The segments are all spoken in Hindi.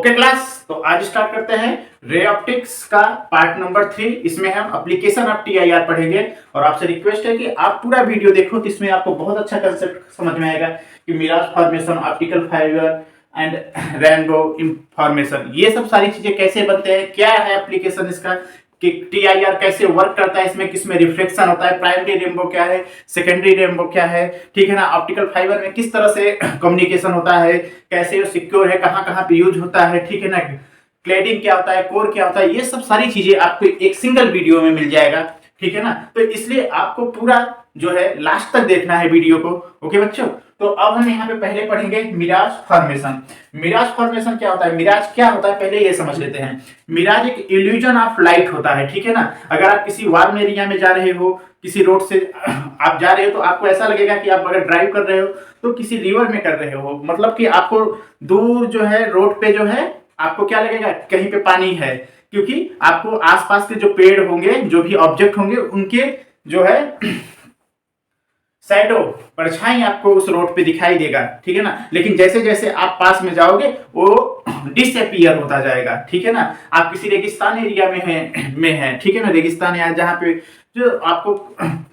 ओके क्लास, तो आज स्टार्ट करते हैं रे ऑप्टिक्स का पार्ट नंबर 3। इसमें हम एप्लीकेशन ऑफ टीआईआर पढ़ेंगे और आपसे रिक्वेस्ट है कि आप पूरा वीडियो देखो, तो इसमें आपको बहुत अच्छा कंसेप्ट समझ में आएगा कि mirage formation, optical fibre and rainbow information, ये सब सारी चीजें कैसे बनते हैं, क्या है एप्लीकेशन इसका, कि टीआईआर कैसे वर्क करता है, इसमें किसमें रिफ्लेक्शन होता है, प्राइमरी रेनबो क्या है, सेकेंडरी रेनबो क्या है, ठीक है ना, ऑप्टिकल फाइबर में किस तरह से कम्युनिकेशन होता है, कैसे वो सिक्योर है, कहां कहां पे यूज होता है, ठीक है ना, क्लैडिंग क्या होता है, कोर क्या होता है, ये सब सारी चीजें आपको एक सिंगल वीडियो में मिल जाएगा, ठीक है ना। तो इसलिए आपको पूरा जो है लास्ट तक देखना है वीडियो को। ओके बच्चों, तो अब हम यहाँ पे पहले पढ़ेंगे मिराज फॉर्मेशन। मिराज फॉर्मेशन क्या होता है, मिराज क्या होता है, पहले ये समझ लेते हैं। मिराज एक इल्यूजन ऑफ लाइट होता है, ठीक है ना। अगर आप किसी वार्म एरिया में जा रहे हो, किसी रोड से आप जा रहे हो, तो आपको ऐसा लगेगा कि आप अगर ड्राइव कर रहे हो तो किसी रिवर में कर रहे हो, मतलब कि आपको दूर जो है रोड पे जो है आपको क्या लगेगा, कहीं पे पानी है, क्योंकि आपको आसपास के जो पेड़ होंगे, जो भी ऑब्जेक्ट होंगे, उनके जो है शैडो, परछाई आपको उस रोड पे दिखाई देगा, ठीक है ना। लेकिन जैसे जैसे आप पास में जाओगे वो डिसअपीयर होता जाएगा, ठीक है ना। आप किसी रेगिस्तान एरिया में है, ठीक है ना, रेगिस्तान या जहाँ पे जो आपको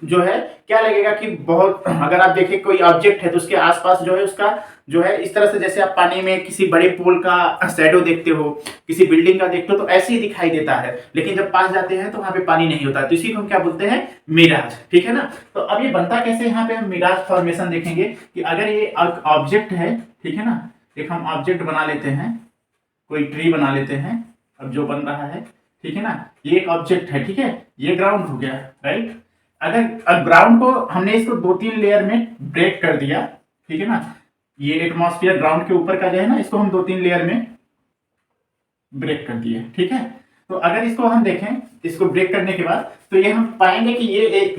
जो है क्या लगेगा कि बहुत, अगर आप देखें कोई ऑब्जेक्ट है तो उसके आसपास जो है उसका जो है इस तरह से, जैसे आप पानी में किसी बड़े पोल का शैडो देखते हो, किसी बिल्डिंग का देखते हो, तो ऐसे ही दिखाई देता है। लेकिन जब पास जाते हैं तो वहां पे पानी नहीं होता, तो इसी को हम क्या बोलते हैं, मिराज, ठीक है ना। तो अब ये बनता कैसे, यहाँ पे हम मिराज फॉर्मेशन देखेंगे कि अगर ये ऑब्जेक्ट है, ठीक है ना, एक हम ऑब्जेक्ट बना लेते हैं, कोई ट्री बना लेते हैं, अब जो बन रहा है, ठीक है ना, ये एक ऑब्जेक्ट है, ठीक है, ये ग्राउंड हो गया, राइट। अगर ग्राउंड को हमने इसको 2-3 लेयर में ब्रेक कर दिया, ठीक है ना, ये एटमॉस्फेयर ग्राउंड के ऊपर का जो है ना, इसको हम 2-3 लेयर में ब्रेक कर दिए, ठीक है। तो अगर इसको हम देखें, इसको ब्रेक करने के बाद, तो ये हम पाएंगे कि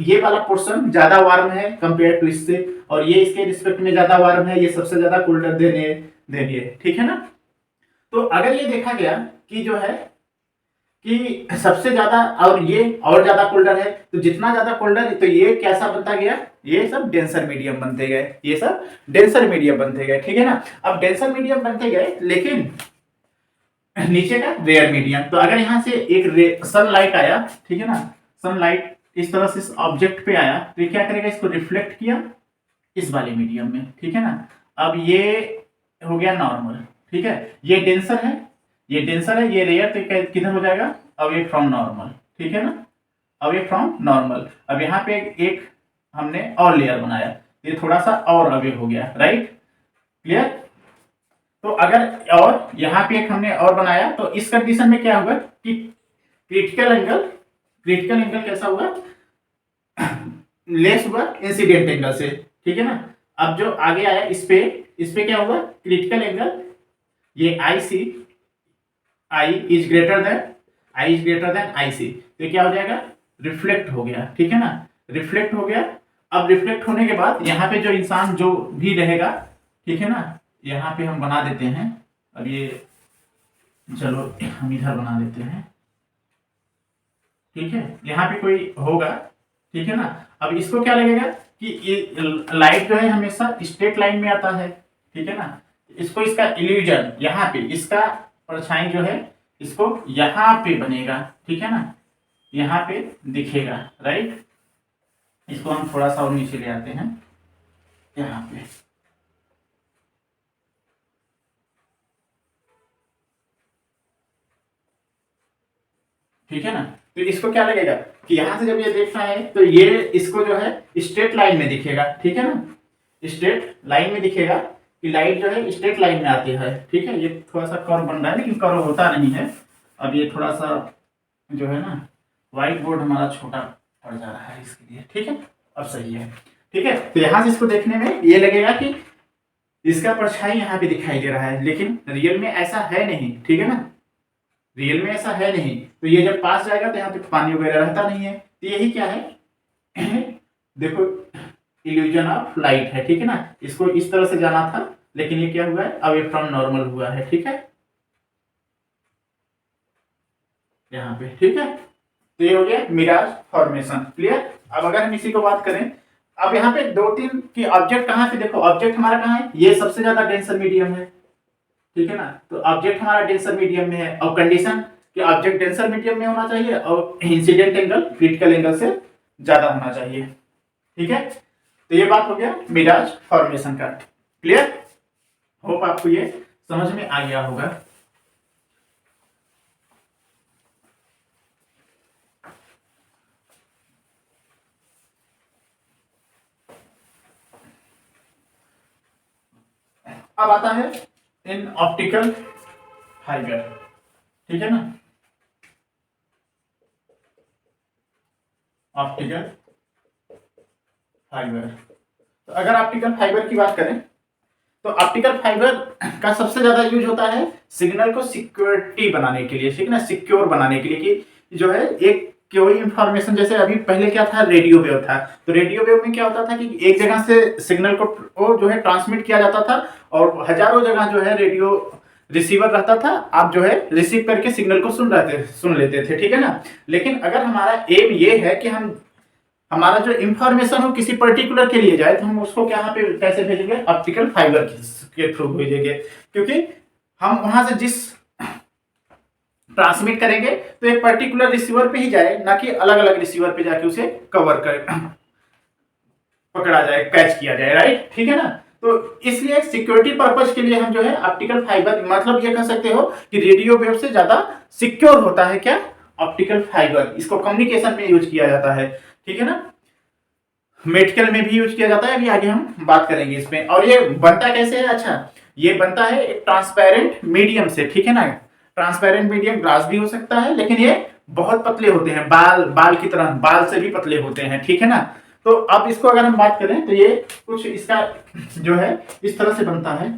ये वाला पोर्शन ज्यादा वार्म है कंपेयर टू इससे, और ये इसके रिस्पेक्ट में ज्यादा वार्म है, ये सबसे ज्यादा कोल्डर देने, ठीक है ना। तो अगर ये देखा गया कि जो है कि सबसे ज्यादा और ये और ज्यादा कोल्डर है, तो जितना ज्यादा कोल्डर है तो ये कैसा बनता गया, ये सब डेंसर मीडियम बनते गए, ये सब डेंसर मीडियम बनते गए, ठीक है ना। अब डेंसर मीडियम बनते गए, लेकिन नीचे का रेयर मीडियम। तो अगर यहां से एक सनलाइट आया, ठीक है ना, सनलाइट इस तरह से इस ऑब्जेक्ट पे आया, तो ये क्या करेगा, इसको रिफ्लेक्ट किया इस वाले मीडियम में, ठीक है ना। अब ये हो गया नॉर्मल, ठीक है, ये डेंसर है, ये डेंसर है, ये रेयर, तो किधर हो जाएगा, अब ये फ्रॉम नॉर्मल, ठीक है ना, अब ये फ्रॉम नॉर्मल। अब यहाँ पे एक हमने और लेयर बनाया, ये थोड़ा सा और अवे हो गया, राइट, क्लियर। तो अगर और यहाँ पे एक हमने और बनाया, तो इस कंडीशन में क्या होगा कि क्रिटिकल एंगल कैसा हुआ, लेस हुआ इंसिडेंट एंगल से, ठीक है ना। अब जो आगे आया इस पे क्या होगा, क्रिटिकल एंगल, ये I is greater then I सी, तो क्या हो जाएगा, रिफ्लेक्ट हो गया, ठीक है ना, रिफ्लेक्ट हो गया। अब रिफ्लेक्ट होने के बाद यहाँ पे जो इंसान जो भी रहेगा, ठीक है ना, यहाँ पे हम बना देते हैं, अब ये चलो हम इधर बना देते हैं, ठीक है, यहाँ पे कोई होगा, ठीक है ना। अब इसको क्या लगेगा कि ये लाइट जो है हमेशा स्ट्रेट लाइन में आता है, ठीक है ना, इसको इसका इल्यूजन यहाँ पे, इसका परछाई जो है इसको यहाँ पे बनेगा, ठीक है ना, यहाँ पे दिखेगा, राइट। इसको हम थोड़ा सा और नीचे ले आते हैं, यहाँ पे, ठीक है ना। तो इसको क्या लगेगा कि यहां से जब ये देखना है तो ये इसको जो है स्ट्रेट लाइन में दिखेगा, ठीक है ना, स्ट्रेट लाइन में दिखेगा कि लाइट जो है स्ट्रेट लाइन में आती है, ठीक है। ये थोड़ा सा कर्व बन रहा है, लेकिन कर्व होता नहीं है। अब ये थोड़ा सा जो है ना, व्हाइट बोर्ड हमारा छोटा पड़ जा रहा है इसके लिए, ठीक है, अब सही है, ठीक है। तो यहां से इसको देखने में ये लगेगा कि इसका परछाई यहाँ पे दिखाई दे रहा है, लेकिन रियल में ऐसा है नहीं, ठीक है ना, रियल में ऐसा है नहीं। तो ये जब पास जाएगा तो यहाँ पे पानी वगैरह रहता नहीं है, तो यही क्या है देखो, इल्यूजन ऑफ लाइट है, ठीक है ना। इसको इस तरह से जाना था, लेकिन ये क्या हुआ है, अब ये फ्रॉम नॉर्मल हुआ है, ठीक है, यहाँ पे, ठीक है। तो ये हो गया मिराज फॉर्मेशन, क्लियर। अब अगर हम इसी को बात करें, अब यहाँ पे 2-3 की ऑब्जेक्ट कहाँ पे, देखो ऑब्जेक्ट हमारा कहाँ है, ये सबसे ज्यादा डेंसर मीडियम है, ठीक है ना। तो ऑब्जेक्ट हमारा डेंसर मीडियम में है और कंडीशन कि ऑब्जेक्ट डेंसर मीडियम में होना चाहिए और इंसिडेंट एंगल क्रिटिकल एंगल से ज्यादा होना चाहिए। ठीक है, तो ये बात हो गया मिराज फॉर्मेशन का। क्लियर, होप आपको ये समझ में आ गया होगा। अब आता है इन ऑप्टिकल फाइबर। ठीक है ना, ऑप्टिकल फाइबर। तो अगर ऑप्टिकल फाइबर की बात करें तो ऑप्टिकल फाइबर का सबसे ज्यादा यूज होता है सिग्नल को सिक्योरिटी बनाने के लिए, ठीक है ना, सिक्योर बनाने के लिए कि जो है एक कोई इंफॉर्मेशन, जैसे अभी पहले क्या था, रेडियो वेव था। तो रेडियो वेव में क्या होता था कि एक जगह से सिग्नल को वो जो है ट्रांसमिट किया जाता था और हजारों जगह जो है रेडियो रिसीवर रहता था, आप जो है रिसीव करके सिग्नल को सुन लेते थे। ठीक है ना, लेकिन अगर हमारा एम ये है कि हम हमारा जो इंफॉर्मेशन हो किसी पर्टिकुलर के लिए जाए तो हम उसको क्या पे कैसे भेजेंगे, ऑप्टिकल फाइबर के थ्रू भेजेंगे, क्योंकि हम वहां से जिस ट्रांसमिट करेंगे तो एक पर्टिकुलर रिसीवर पे ही जाए, ना कि अलग अलग रिसीवर पे जाके उसे कवर कर पकड़ा जाए, कैच किया जाए। राइट, ठीक है ना। तो इसलिए सिक्योरिटी पर्पज के लिए हम जो है ऑप्टिकल फाइबर, मतलब ये कह सकते हो कि रेडियो वेव से ज्यादा सिक्योर होता है क्या, ऑप्टिकल फाइबर। इसको कम्युनिकेशन में यूज किया जाता है। ठीक है ना, मेडिकल में भी यूज किया जाता है, अभी आगे हम बात करेंगे इसमें। और ये बनता कैसे है, अच्छा ये बनता है एक ट्रांसपेरेंट मीडियम से। ठीक है ना, ट्रांसपेरेंट मीडियम ग्लास भी हो सकता है, लेकिन ये बहुत पतले होते हैं, बाल बाल की तरह, बाल से भी पतले होते हैं। ठीक है ना, तो अब इसको अगर हम बात करें तो ये कुछ इसका जो है इस तरह से बनता है।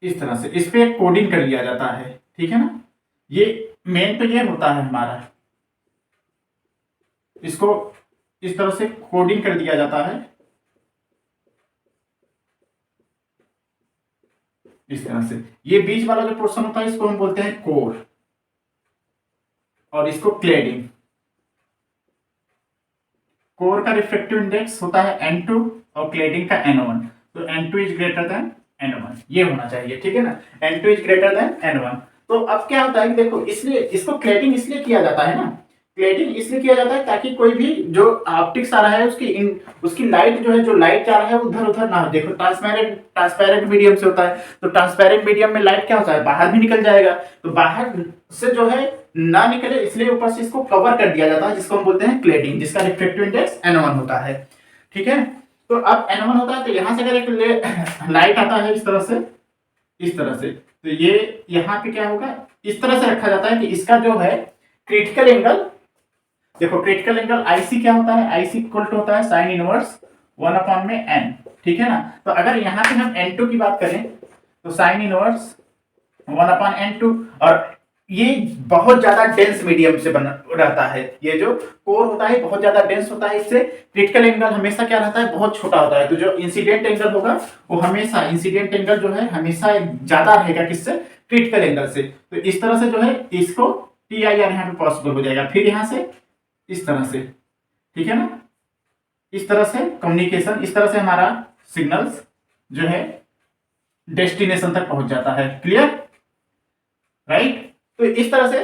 इस तरह से इस पे कोडिंग कर लिया जाता है। ठीक है ना, ये मेन तो ये होता है हमारा, इसको इस तरह से कोडिंग कर दिया जाता है, इस तरह से। ये बीच वाला जो पोर्शन होता है इसको हम बोलते हैं कोर, और इसको क्लेडिंग। कोर का रिफ्लेक्टिव इंडेक्स होता है N2 और क्लेडिंग का N1। तो N2 is greater than N1, ये होना चाहिए। ठीक है ना, N2 is greater than N1। तो अब क्या होता है कि देखो, इसलिए इसको क्लेडिंग इसलिए किया जाता है ना, क्लेडिंग इसलिए किया जाता है ताकि कोई भी जो ऑप्टिक्स आ रहा है उसकी लाइट जो है, जो लाइट जा रहा है उधर उधर ना हो। देखो ट्रांसपेरेंट मीडियम से होता है, तो ट्रांसपेरेंट मीडियम में लाइट क्या होता है, बाहर भी निकल जाएगा। तो बाहर से जो है ना निकले, इसलिए ऊपर से इसको कवर कर दिया जाता है, जिसको हम बोलते हैं क्लेडिंग, जिसका रिफ्लेक्टिव इंडेक्स N1 होता है। ठीक है, तो अब N1 होता है तो यहां से अगर एक लाइट आता है इस तरह से, इस तरह से, तो ये यहाँ पे क्या होगा, इस तरह से रखा जाता है कि इसका जो है क्रिटिकल एंगल, देखो क्रिटिकल एंगल आईसी क्या होता है, आईसी इक्वल टू होता है साइन इनवर्स 1/n। ठीक है ना, तो अगर यहाँ पे हम N2 की बात करें तो साइन इनवर्स 1/n2, और ये बहुत ज्यादा डेंस मीडियम से बना रहता है। ये जो कोर होता है बहुत ज्यादा डेंस होता है, इससे क्रिटिकल एंगल हमेशा क्या रहता है, बहुत छोटा होता है। तो जो इंसिडेंट एंगल होगा वो हमेशा, इंसिडेंट एंगल जो है हमेशा ज्यादा रहेगा किससे, क्रिटिकल एंगल से। तो इस तरह से जो है इसको TIR यहाँ पे पॉसिबल हो जाएगा। फिर यहाँ से इस तरह से, ठीक है ना, इस तरह से कम्युनिकेशन, इस तरह से हमारा सिग्नल्स जो है डेस्टिनेशन तक पहुंच जाता है। Clear, right. तो इस तरह से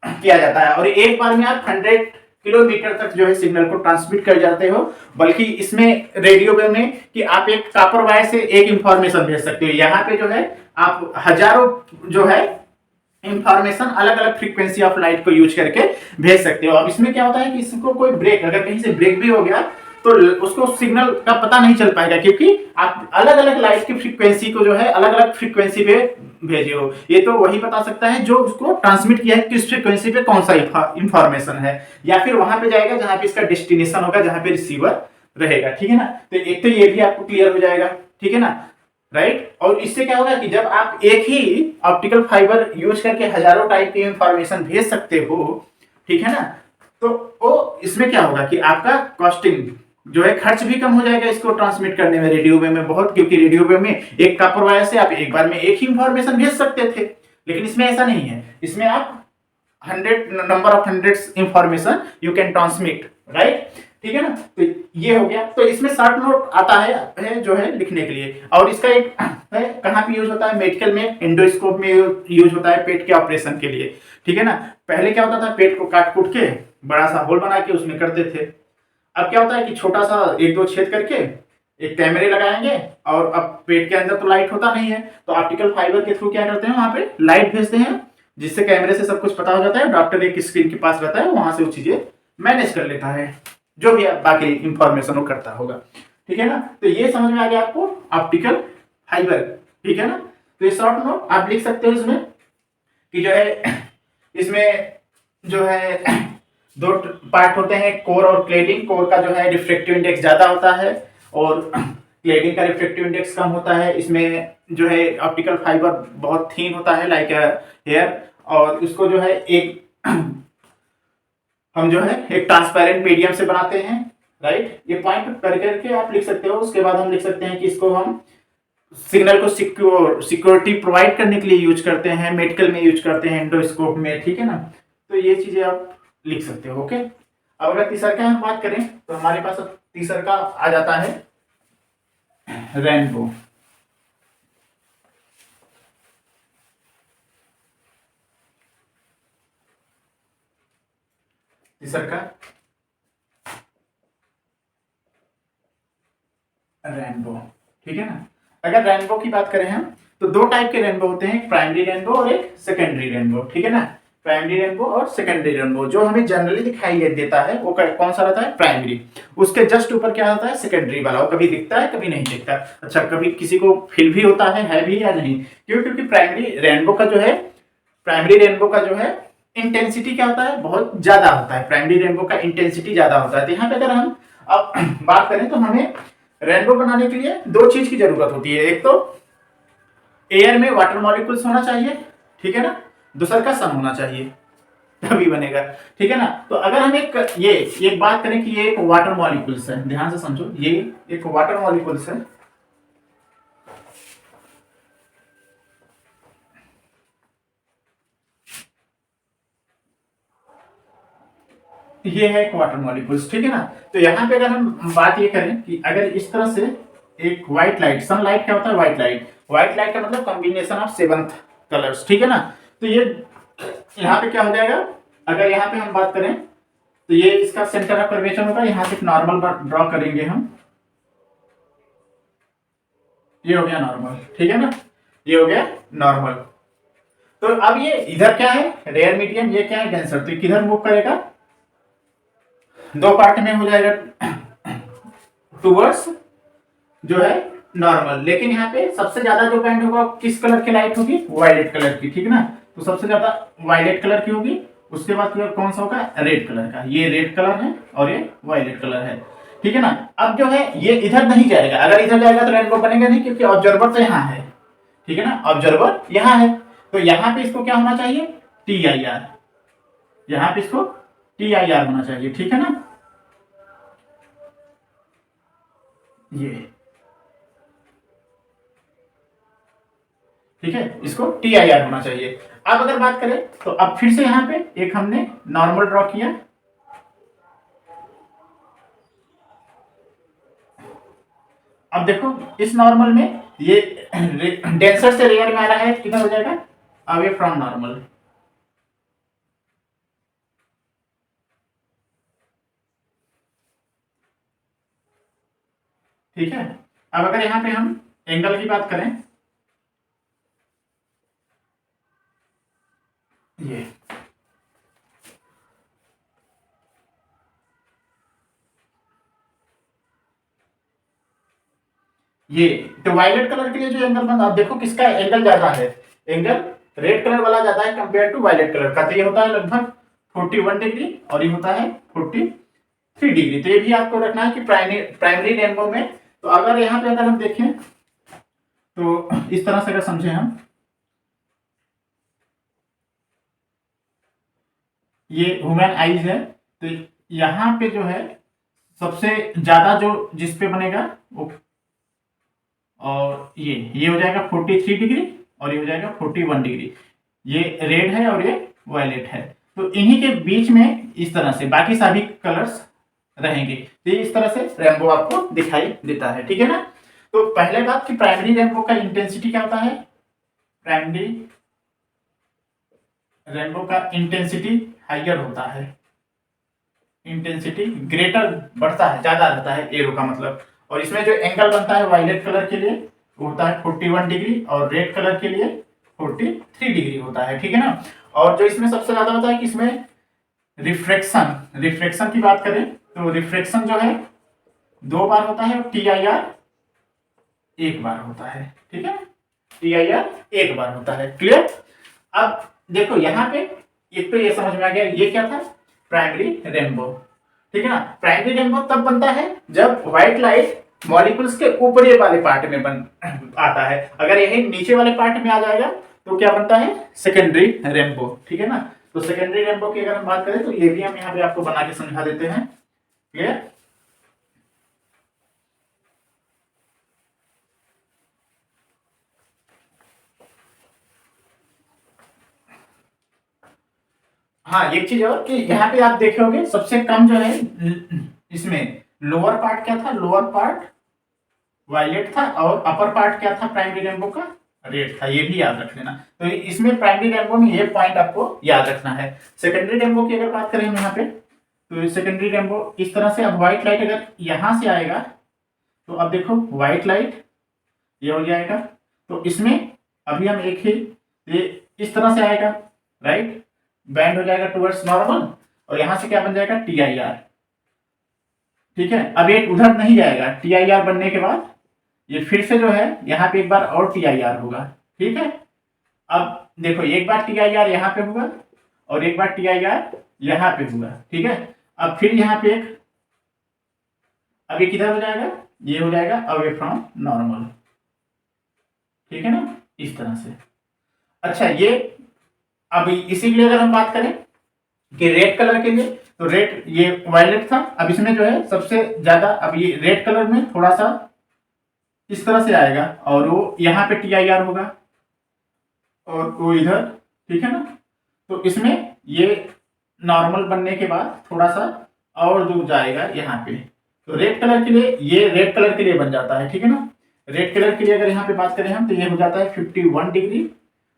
किया जाता है, और एक बार में आप 100 किलोमीटर तक जो है सिग्नल को ट्रांसमिट कर जाते हो। बल्कि इसमें रेडियो वेव में कि आप एक कॉपर वायर से एक इंफॉर्मेशन भेज सकते हो, यहाँ पे जो है आप हजारों जो है इंफॉर्मेशन अलग अलग फ्रीक्वेंसी ऑफ लाइट को यूज करके भेज सकते हो। अब इसमें क्या होता है कि इसको कोई ब्रेक, अगर कहीं से ब्रेक भी हो गया तो उसको सिग्नल का पता नहीं चल पाएगा, क्योंकि आप अलग अलग लाइट की फ्रीक्वेंसी को जो है अलग अलग फ्रीक्वेंसी पे भेजे हो। ये तो वही बता सकता है जो उसको ट्रांसमिट किया है किस फ्रीक्वेंसी पे कौन सा इंफॉर्मेशन है, या फिर वहां पे जाएगा जहां पे इसका डेस्टिनेशन होगा, जहां पे रिसीवर रहेगा। ठीक है ना, तो एक तो ये भी आपको क्लियर हो जाएगा। ठीक है ना, राइट। और इससे क्या होगा कि जब आप एक ही ऑप्टिकल फाइबर यूज करके हजारों टाइप की इंफॉर्मेशन भेज सकते हो, ठीक है ना, तो वो इसमें क्या होगा कि आपका कॉस्टिंग जो है खर्च भी कम हो जाएगा इसको ट्रांसमिट करने में रेडियो वेव में बहुत, क्योंकि रेडियो वेव में एक कॉपर वायर से आप एक बार में एक ही इंफॉर्मेशन भेज सकते थे, लेकिन इसमें ऐसा नहीं है। इसमें आप 100 information you can transmit, right, ठीक है ना। तो ये हो गया। तो इसमें शॉर्ट नोट आता है जो है लिखने के लिए, और इसका एक है कहाँ पे यूज होता है, मेडिकल में एंडोस्कोप में यूज होता है पेट के ऑपरेशन के लिए, ठीक है ना। पहले क्या होता था, पेट को काट कूट के बड़ा सा होल बना के उसमें करते थे। अब क्या होता है कि छोटा सा एक दो छेद करके एक कैमरे लगाएंगे, और अब पेट के अंदर तो लाइट होता नहीं है, तो ऑप्टिकल फाइबर के थ्रू क्या करते हैं, वहां पे लाइट भेजते हैं, जिससे कैमरे से सब कुछ पता हो जाता है। डॉक्टर एक स्क्रीन के पास रहता है, वहां से वो चीजें मैनेज कर लेता है, जो भी बाकी इंफॉर्मेशन वो करता होगा, ठीक है ना। तो ये समझ में आ गया आपको ऑप्टिकल फाइबर, ठीक है ना। तो ये शॉर्ट नोट आप लिख सकते हो इसमें कि जो है इसमें जो है दो पार्ट होते हैं, कोर और क्लेडिंग। कोर का जो है रिफ्रेक्टिव इंडेक्स ज्यादा होता है और क्लेडिंग का रिफ्रेक्टिव इंडेक्स कम होता है। इसमें जो है ऑप्टिकल फाइबर बहुत थीन होता है लाइक हेयर, और इसको जो है एक हम जो है एक ट्रांसपेरेंट मीडियम से बनाते हैं, राइट। ये पॉइंट कर करके आप लिख सकते हो। उसके बाद हम लिख सकते हैं कि इसको हम सिग्नल को सिक्योरिटी प्रोवाइड करने के लिए यूज करते हैं, मेडिकल में यूज करते हैं, एंडोस्कोप में, ठीक है ना। तो ये चीजें आप लिख सकते हो, ओके। अब अगर तीसरा का हम बात करें तो हमारे पास अब तीसरा का आ जाता है रेनबो। तीसरा का रेनबो, ठीक है ना। अगर रेनबो की बात करें हम तो दो टाइप के रेनबो होते हैं, एक प्राइमरी रेनबो और एक सेकेंडरी रेनबो, ठीक है ना। प्राइमरी रेनबो और सेकेंडरी रेनबो जो हमें जनरली दिखाई देता है वो कौन सा रहता है, प्राइमरी। उसके जस्ट ऊपर क्या होता है, सेकेंडरी वाला। वो कभी दिखता है कभी नहीं दिखता। अच्छा, कभी किसी को फील भी होता है भी या नहीं, क्यों, क्योंकि प्राइमरी रेनबो का जो है, प्राइमरी रेनबो का जो है इंटेंसिटी क्या होता है, बहुत ज्यादा होता है। प्राइमरी रेनबो का इंटेंसिटी ज्यादा होता है। तो यहाँ पे अगर हम अब बात करें तो हमें रेनबो बनाने के लिए दो चीज की जरूरत होती है। एक तो एयर में वाटर मॉलिक्यूल्स होना चाहिए, ठीक है ना। दूसरा का सन होना चाहिए, तभी बनेगा, ठीक है ना। तो अगर हम ये बात करें कि ये एक वाटर मॉलिक्यूल्स है, ध्यान से समझो, ये एक वाटर मॉलिक्यूल्स है। ये है एक वाटर मॉलिक्यूल्स, ठीक है ना। तो यहाँ पे अगर हम बात ये करें कि अगर इस तरह से एक व्हाइट लाइट, सनलाइट क्या होता है, व्हाइट लाइट। व्हाइट लाइट का मतलब कॉम्बिनेशन ऑफ 7 कलर्स, ठीक है ना। तो ये यहाँ पे क्या हो जाएगा, अगर यहाँ पे हम बात करें तो ये इसका सेंटर ऑफ कर्वेचर होगा। यहाँ से एक नॉर्मल ड्रॉ करेंगे हम, ये हो गया नॉर्मल, ठीक है ना, ये हो गया नॉर्मल। तो अब ये इधर क्या है, रेयर मीडियम, ये क्या है, डेंसर। तो किधर मूव करेगा, दो पार्ट में हो जाएगा टूवर्ड्स जो है नॉर्मल। लेकिन यहाँ पे सबसे ज्यादा जो बैंड होगा किस कलर की लाइट होगी, वायलेट कलर की, ठीक है ना। तो सबसे ज्यादा वायलेट कलर की होगी। उसके बाद कलर कौन सा होगा, रेड कलर का। ये रेड कलर है और ये वायलेट कलर है, ठीक है ना। अब जो है ये इधर नहीं जाएगा। अगर इधर जाएगा तो रेनबो बनेगा नहीं, क्योंकि ऑब्जर्वर तो यहाँ है, ठीक है ना, ऑब्जर्वर यहाँ है। तो यहाँ पे इसको क्या होना चाहिए, TIR। यहाँ पे इसको TIR होना चाहिए, ठीक है ना। ये ठीक है, इसको TIR होना चाहिए। अब अगर बात करें तो अब फिर से यहाँ पे एक हमने नॉर्मल ड्रॉ किया। अब देखो इस नॉर्मल में ये डेंसर से रेयर में आ रहा है, कितना हो जाएगा, अवे फ्रॉम नॉर्मल, ठीक है। अब अगर यहाँ पे हम एंगल की बात करें, ये तो वायलेट कलर के लिए जो एंगल बना, आप देखो किसका एंगल ज्यादा है, एंगल रेड कलर वाला ज्यादा है कंपेयर टू वायलेट कलर का। तो ये होता है लगभग 41 डिग्री और ये होता है 43 डिग्री। तो ये भी आपको रखना है कि प्राइमरी रेनबो में। तो अगर यहाँ पे अगर हम देखें तो इस तरह से अगर समझे हम, ये ह्यूमन आईज है। तो यहाँ पे जो है सबसे ज्यादा जो जिसपे बनेगा वो, और ये हो जाएगा 43 डिग्री और ये हो जाएगा 41 डिग्री। ये रेड है और ये वायलेट है। तो इन्हीं के बीच में इस तरह से बाकी सभी कलर्स रहेंगे। तो इस तरह से रेनबो आपको दिखाई देता है, ठीक है ना। तो पहले बात कि प्राइमरी रेनबो का इंटेंसिटी क्या होता है। प्राइमरी रेनबो का इंटेंसिटी हाइयर होता है, इंटेंसिटी ग्रेटर बढ़ता है, ज्यादा रहता है एरो का मतलब। और इसमें जो एंगल बनता है वायलेट कलर के लिए वो होता है 41 डिग्री और रेड कलर के लिए 43 डिग्री होता है, ठीक है ना। और जो इसमें सबसे ज्यादा होता है कि इसमें रिफ्रैक्शन की बात करें तो रिफ्रैक्शन जो है 2 बार होता है और TIR 1 बार होता है, ठीक है। TIR 1 बार होता है, क्लियर। अब देखो यहाँ पे एक तो ये समझ में आ गया, ये क्या था, प्राइमरी रेनबो, ठीक है ना। प्राइमरी रेनबो तब बनता है जब व्हाइट लाइट मॉलिक्यूल्स के ऊपरी वाले पार्ट में बन आता है। अगर यही नीचे वाले पार्ट में आ जाएगा तो क्या बनता है, सेकेंडरी रेनबो, ठीक है ना। तो सेकेंडरी रेनबो की अगर हम बात करें तो ये भी हम यहाँ पे आपको बना के समझा देते हैं, क्लियर। हाँ एक चीज और कि यहाँ पे आप देखोगे सबसे कम जो है इसमें लोअर पार्ट क्या था, लोअर पार्ट वायलेट था और अपर पार्ट क्या था प्राइमरी रेनबो का, रेड था। ये भी याद रख लेना। तो इसमें प्राइमरी रेनबो में ये पॉइंट आपको याद रखना है। सेकेंडरी रेनबो की अगर बात करें हम यहाँ पे तो सेकेंडरी रेनबो इस तरह से, अब व्हाइट लाइट अगर यहां से आएगा तो अब देखो व्हाइट लाइट ये हो जाएगा, तो इसमें अभी हम एक ही ये इस तरह से आएगा, राइट, बैंड हो जाएगा टुवर्ड्स नॉर्मल और यहां से क्या बन जाएगा TIR, ठीक है। अब एक उधर नहीं जाएगा, TIR बनने के बाद ये फिर से जो है यहाँ पे एक बार और TIR होगा, ठीक है। अब देखो एक बार TIR यहाँ पे होगा और एक बार TIR यहाँ पे होगा, ठीक है। अब फिर यहाँ पे एक, अब ये किधर हो जाएगा, ये हो जाएगा अवे फ्रॉम नॉर्मल, ठीक है ना, इस तरह से। अच्छा ये अब इसी के लिए अगर हम बात करें कि रेड कलर के लिए तो रेड ये वायलेट था, अब इसमें जो है सबसे ज्यादा अब ये रेड कलर में थोड़ा सा इस तरह से आएगा और वो यहाँ पे TIR होगा और वो इधर, ठीक है ना। तो इसमें ये नॉर्मल बनने के बाद थोड़ा सा और दूर जाएगा यहाँ पे, तो रेड कलर के लिए ये रेड कलर के लिए बन जाता है, ठीक है ना। रेड कलर के लिए अगर यहाँ पे बात करें हम तो ये हो जाता है 51 डिग्री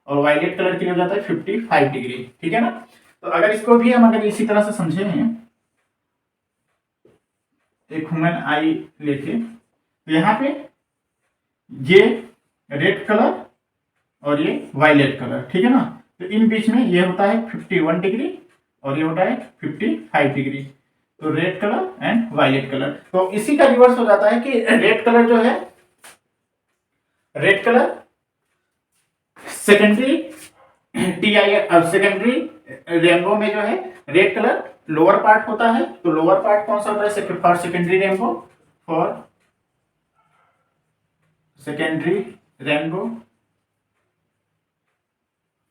और वायलेट कलर के लिए हो जाता है 55 डिग्री, ठीक है ना। तो अगर इसको भी हम अगर इसी तरह से समझे हैं एक ह्यूमन आई लेके, तो यहाँ पे ये रेड कलर और ये वायलेट कलर, ठीक है ना। तो इन बीच में ये होता है 51 डिग्री और ये होता है 55 डिग्री, तो red colour and violet colour. तो इसी का रिवर्स हो जाता है कि रेड कलर जो है, red colour secondary TIR secondary rainbow में जो है रेड कलर लोअर पार्ट होता है। तो लोअर पार्ट कौन सा होता है for secondary rainbow, for secondary rainbow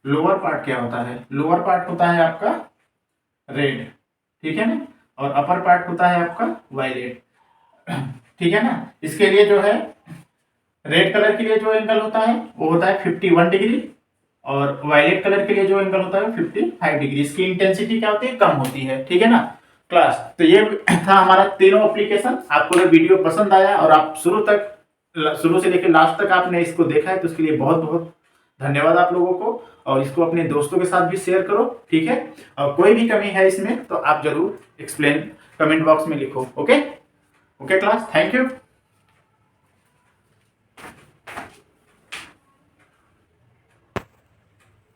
lower part क्या होता है, लोअर पार्ट होता है आपका रेड, ठीक है ना, और अपर पार्ट होता है आपका वायलेट, ठीक है ना। इसके लिए जो है रेड कलर के लिए जो एंगल होता है वो होता है 51 डिग्री और वायलेट कलर के लिए जो एंगल होता है 55 डिग्री। इसकी इंटेंसिटी क्या होती है, कम होती है, ठीक है ना क्लास। तो ये था हमारा तीनों एप्लीकेशन। आपको अगर वीडियो पसंद आया और आप शुरू से लेकर लास्ट तक आपने इसको देखा है तो उसके लिए बहुत बहुत धन्यवाद आप लोगों को, और इसको अपने दोस्तों के साथ भी शेयर करो, ठीक है। और कोई भी कमी है इसमें तो आप जरूर एक्सप्लेन कमेंट बॉक्स में लिखो। Okay okay class, thank you.